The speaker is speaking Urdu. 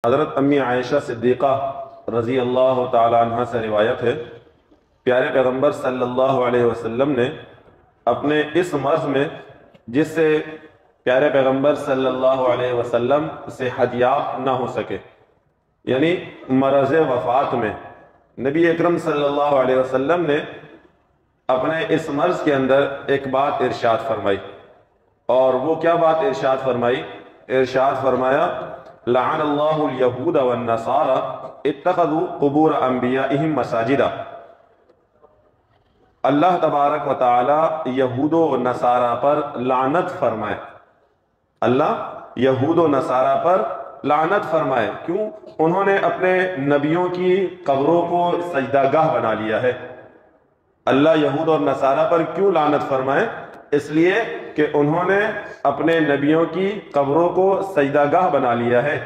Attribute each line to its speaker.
Speaker 1: حضرت امی عائشہ صدیقہ رضی اللہ تعالی عنہ سے روایت ہے، پیارے پیغمبر صلی اللہ علیہ وسلم نے اپنے اس مرض میں، جس سے پیارے پیغمبر صلی اللہ علیہ وسلم سے حدیات نہ ہو سکے، یعنی مرض وفات میں نبی اکرم صلی اللہ علیہ وسلم نے اپنے اس مرض کے اندر ایک بات ارشاد فرمائی، اور وہ کیا بات ارشاد فرمائی؟ ارشاد فرمایا: لعن اللہ الیہود والنصارى اتخذوا قبور انبیائہم مساجدا۔ اللہ تبارک و تعالی یہود و نصارہ پر لعنت فرمائے، اللہ یہود و نصارہ پر لعنت فرمائے۔ کیوں؟ انہوں نے اپنے نبیوں کی قبروں کو سجدہ گاہ بنا لیا ہے۔ اللہ یہود اور نصارہ پر کیوں لعنت فرمائے؟ اس لیے کہ انہوں نے اپنے نبیوں کی قبروں کو سجدہ گاہ بنا لیا ہے۔